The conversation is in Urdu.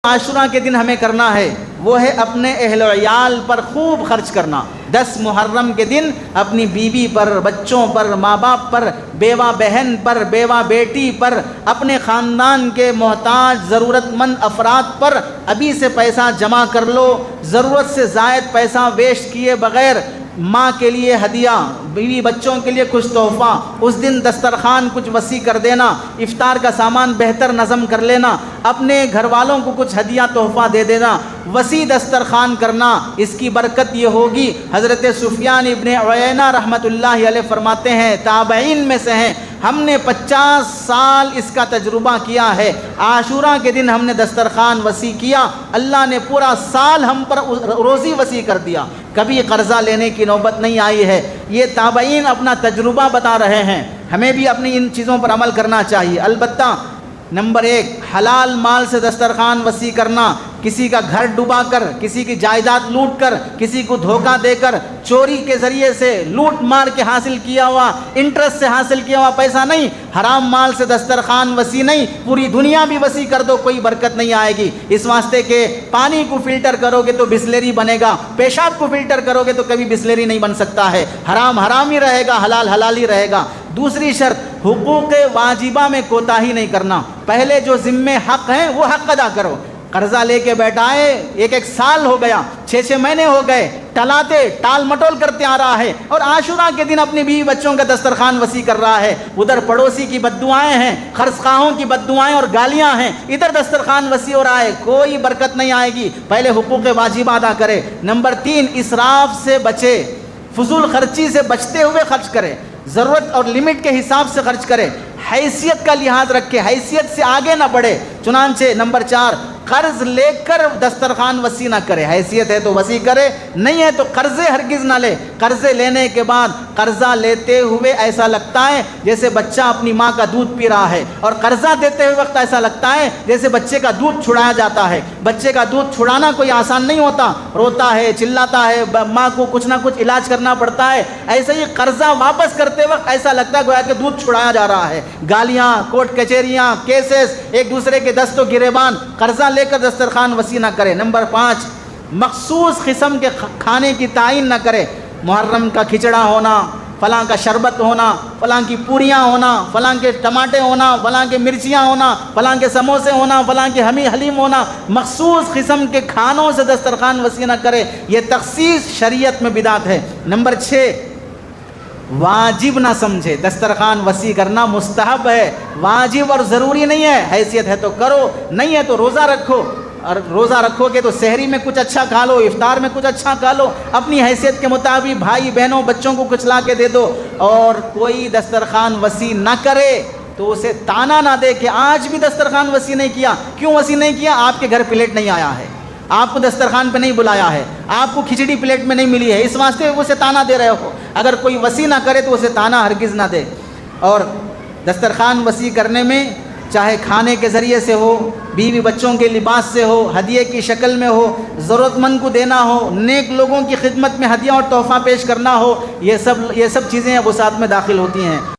عاشورہ کے دن ہمیں کرنا ہے وہ ہے اپنے اہل و عیال پر خوب خرچ کرنا۔ 10 محرم کے دن اپنی بیوی پر، بچوں پر، ماں باپ پر، بیوہ بہن پر، بیوہ بیٹی پر، اپنے خاندان کے محتاج ضرورت مند افراد پر ابھی سے پیسہ جمع کر لو۔ ضرورت سے زائد پیسہ ویسٹ کیے بغیر ماں کے لیے ہدیہ، بیوی بچوں کے لیے کچھ تحفہ، اس دن دسترخوان کچھ وسیع کر دینا، افطار کا سامان بہتر نظم کر لینا، اپنے گھر والوں کو کچھ ہدیہ تحفہ دے دینا، وسیع دسترخوان کرنا۔ اس کی برکت یہ ہوگی، حضرت سفیان ابن عیینہ رحمۃ اللہ علیہ فرماتے ہیں، تابعین میں سے ہیں، ہم نے 50 سال اس کا تجربہ کیا ہے، عاشورہ کے دن ہم نے دسترخوان وسیع کیا، اللہ نے پورا سال ہم پر روزی وسیع کر دیا، کبھی قرضہ لینے کی نوبت نہیں آئی ہے۔ یہ تابعین اپنا تجربہ بتا رہے ہیں، ہمیں بھی اپنی ان چیزوں پر عمل کرنا چاہیے۔ البتہ نمبر 1، حلال مال سے دسترخوان وسیع کرنا، کسی کا گھر ڈبا کر، کسی کی جائیداد لوٹ کر، کسی کو دھوکہ دے کر، چوری کے ذریعے سے لوٹ مار کے حاصل کیا ہوا، انٹرسٹ سے حاصل کیا ہوا پیسہ نہیں، حرام مال سے دسترخوان وسیع نہیں، پوری دنیا بھی وسیع کر دو کوئی برکت نہیں آئے گی۔ اس واسطے کہ پانی کو فلٹر کرو گے تو بسلری بنے گا، پیشاب کو فلٹر کرو گے تو کبھی بسلری نہیں بن سکتا ہے، حرام حرام ہی رہے گا، حلال حلال ہی رہے گا۔ دوسری شرط، حقوق واجبہ میں کوتاہی نہیں کرنا، پہلے جو ذمے حق ہیں وہ حق ادا کرو۔ قرضہ لے کے بیٹھائے، ایک سال ہو گیا، 6 مہینے ہو گئے، ٹال مٹول کرتے آ رہا ہے، اور عاشورہ کے دن اپنی بیوی بچوں کا دسترخوان وسیع کر رہا ہے، ادھر پڑوسی کی بددعائیں ہیں، خرچ کی بددعائیں اور گالیاں ہیں، ادھر دسترخوان وسیع ہو رہا ہے، کوئی برکت نہیں آئے گی۔ پہلے حقوق واجبہ ادا کرے۔ نمبر 3، اسراف سے بچے، فضول خرچی سے بچتے ہوئے خرچ کرے، ضرورت اور لمٹ کے حساب سے خرچ کرے، حیثیت کا لحاظ رکھے، حیثیت سے آگے نہ بڑھے۔ چنانچہ نمبر 4، قرض لے کر دسترخوان وسیع نہ کرے، حیثیت ہے تو وسیع کرے، نہیں ہے تو قرضے ہرگز نہ لے۔ قرضے لینے کے بعد قرضہ لیتے ہوئے ایسا لگتا ہے جیسے بچہ اپنی ماں کا دودھ پی رہا ہے، اور قرضہ دیتے ہوئے وقت ایسا لگتا ہے جیسے بچے کا دودھ چھڑایا جاتا ہے۔ بچے کا دودھ چھڑانا کوئی آسان نہیں ہوتا، روتا ہے، چلاتا ہے، ماں کو کچھ نہ کچھ علاج کرنا پڑتا ہے۔ ایسے ہی قرضہ واپس کرتے وقت ایسا لگتا ہے گویا کہ دودھ چھڑایا جا رہا ہے، گالیاں، کورٹ کچہریاں، کیسز، ایک دوسرے کے دست و گریبان۔ قرضہ لے کر دسترخوان وسیع نہ کرے۔ نمبر 5، مخصوص قسم کے کھانے کی تعین نہ کرے، محرم کا کھچڑا ہونا، فلاں کا شربت ہونا، فلاں کی پوریاں ہونا، فلاں کے ٹماٹے ہونا، فلاں کے مرچیاں ہونا، فلاں کے سموسے ہونا، فلاں کے حلیم ہونا، مخصوص قسم کے کھانوں سے دسترخوان وسیع نہ کرے، یہ تخصیص شریعت میں بدعت ہے۔ نمبر 6، واجب نہ سمجھے، دسترخوان وسیع کرنا مستحب ہے، واجب اور ضروری نہیں ہے، حیثیت ہے تو کرو، نہیں ہے تو روزہ رکھو، اور روزہ رکھو گے تو سحری میں کچھ اچھا کھا لو، افطار میں کچھ اچھا کھا لو، اپنی حیثیت کے مطابق بھائی بہنوں بچوں کو کچھ لا کے دے دو۔ اور کوئی دسترخوان وسیع نہ کرے تو اسے تانا نہ دے کہ آج بھی دسترخوان وسیع نہیں کیا۔ کیوں وسیع نہیں کیا؟ آپ کے گھر پلیٹ نہیں آیا ہے، آپ کو دسترخوان پہ نہیں بلایا ہے، آپ کو کھچڑی پلیٹ میں نہیں ملی ہے، اس واسطے اسے تانا دے رہے ہو۔ اگر کوئی وسیع نہ کرے تو اسے تانا ہرگز نہ دے۔ اور دسترخوان وسیع کرنے میں چاہے کھانے کے ذریعے سے ہو، بیوی بچوں کے لباس سے ہو، ہدیے کی شکل میں ہو، ضرورت مند کو دینا ہو، نیک لوگوں کی خدمت میں ہدیہ اور تحفہ پیش کرنا ہو، یہ سب چیزیں وسعت میں داخل ہوتی ہیں۔